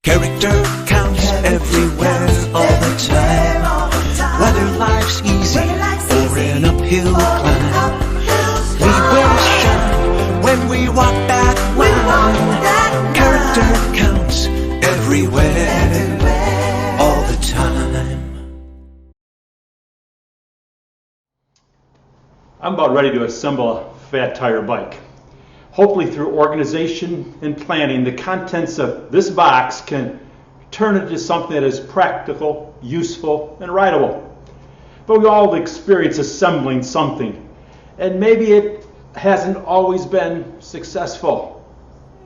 Character counts everywhere, all the time. Whether life's easy or an uphill climb, we will shine when we walk that line. Character counts everywhere, all the time. I'm about ready to assemble a fat tire bike. Hopefully through organization and planning, the contents of this box can turn into something that is practical, useful, and rideable. But we all experience assembling something, and maybe it hasn't always been successful.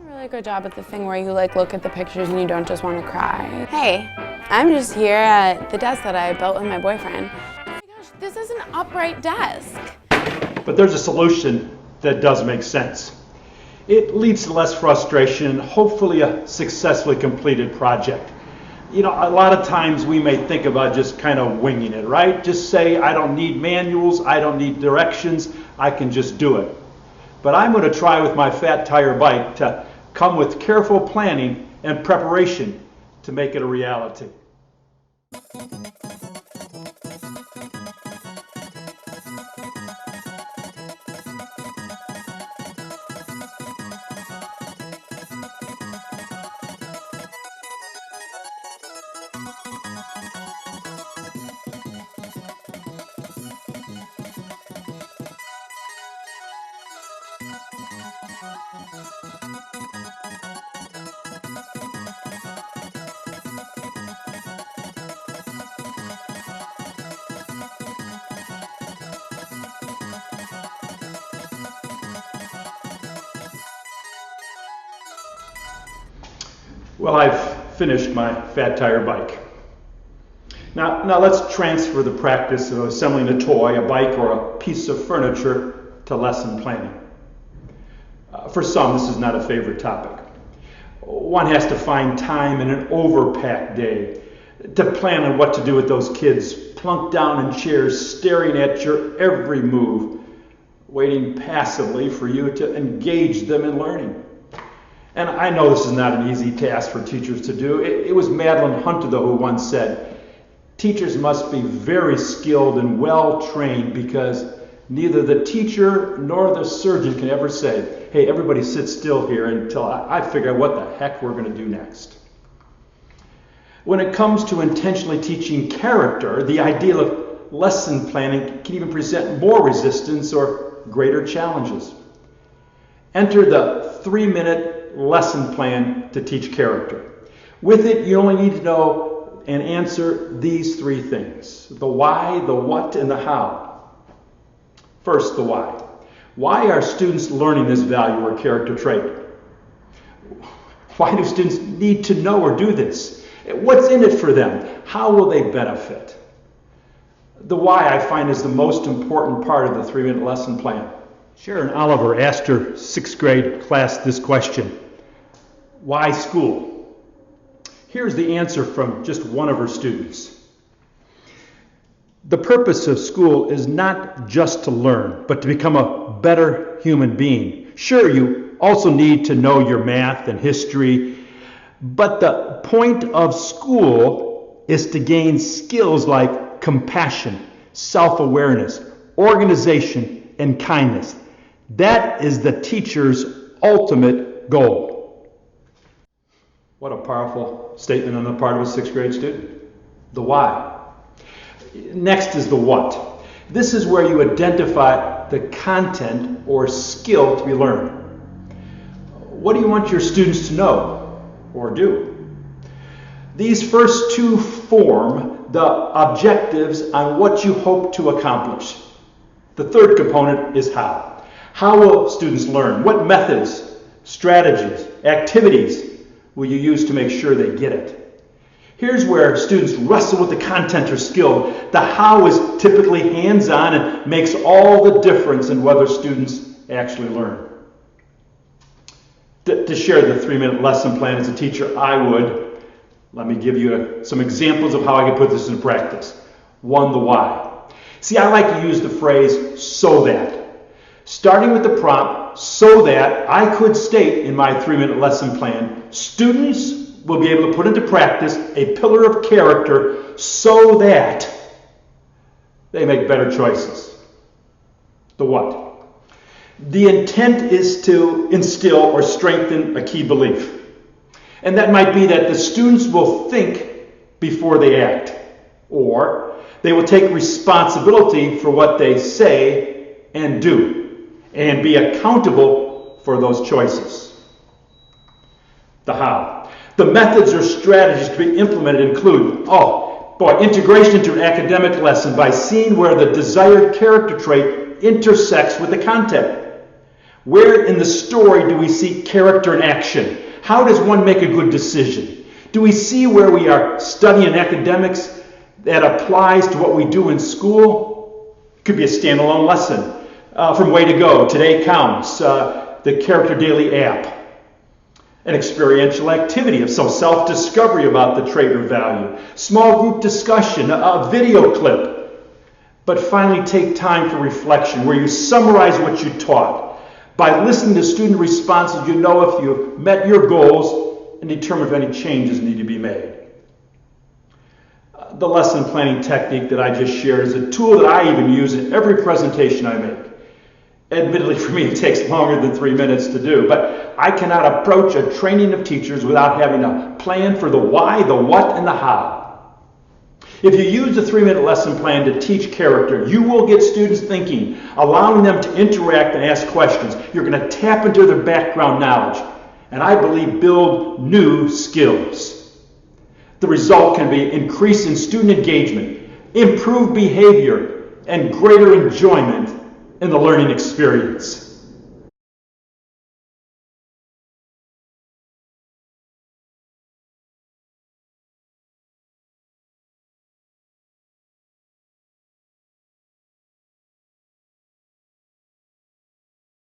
Really good job at the thing where you look at the pictures and you don't just want to cry. Hey, I'm just here at the desk that I built with my boyfriend. Oh my gosh, this is an upright desk. But there's a solution that does make sense. It leads to less frustration, hopefully a successfully completed project. You know, a lot of times we may think about just kind of winging it, right? Just say, I don't need manuals, I don't need directions, I can just do it. But I'm going to try with my fat tire bike to come with careful planning and preparation to make it a reality. Well, I've finished my fat tire bike. Now let's transfer the practice of assembling a toy, a bike, or a piece of furniture to lesson planning. For some, this is not a favorite topic. One has to find time in an overpacked day to plan on what to do with those kids plunked down in chairs, staring at your every move, waiting passively for you to engage them in learning. And I know this is not an easy task for teachers to do. It was Madeline Hunter, though, who once said, teachers must be very skilled and well-trained because neither the teacher nor the surgeon can ever say, hey, everybody sit still here until I figure out what the heck we're going to do next. When it comes to intentionally teaching character, the ideal of lesson planning can even present more resistance or greater challenges. Enter the 3-minute lesson plan to teach character. With it, you only need to know and answer these 3 things: the why, the what, and the how. First, the why. Why are students learning this value or character trait? Why do students need to know or do this? What's in it for them? How will they benefit? The why, I find, is the most important part of the 3-minute lesson plan. Sharon Oliver asked her 6th grade class this question: why school? Here's the answer from just one of her students. The purpose of school is not just to learn, but to become a better human being. Sure, you also need to know your math and history, but the point of school is to gain skills like compassion, self-awareness, organization, and kindness. That is the teacher's ultimate goal. What a powerful statement on the part of a 6th grade student. The why. Next is the what. This is where you identify the content or skill to be learned. What do you want your students to know or do? These first 2 form the objectives on what you hope to accomplish. The 3rd component is how. How will students learn? What methods, strategies, activities will you use to make sure they get it? Here's where students wrestle with the content or skill. The how is typically hands-on and makes all the difference in whether students actually learn. To share the 3-minute lesson plan as a teacher, let me give you some examples of how I can put this into practice. 1, the why. See, I like to use the phrase, so that. Starting with the prompt, so that I could state in my 3-minute lesson plan, students will be able to put into practice a pillar of character so that they make better choices. The what? The intent is to instill or strengthen a key belief. And that might be that the students will think before they act, or they will take responsibility for what they say and do, and be accountable for those choices. The how. The methods or strategies to be implemented include, integration into an academic lesson by seeing where the desired character trait intersects with the content. Where in the story do we see character in action? How does one make a good decision? Do we see where we are studying academics that applies to what we do in school? It could be a standalone lesson from Way to Go, Today Counts, the Character Daily app. An experiential activity of some self-discovery about the trait or value. Small group discussion, a video clip. But finally, take time for reflection where you summarize what you taught. By listening to student responses, you know if you've met your goals and determine if any changes need to be made. The lesson planning technique that I just shared is a tool that I even use in every presentation I make. Admittedly, for me, it takes longer than 3 minutes to do, but I cannot approach a training of teachers without having a plan for the why, the what, and the how. If you use the 3-minute lesson plan to teach character, you will get students thinking, allowing them to interact and ask questions. You're going to tap into their background knowledge, and I believe build new skills. The result can be increase in student engagement, improved behavior, and greater enjoyment in the learning experience.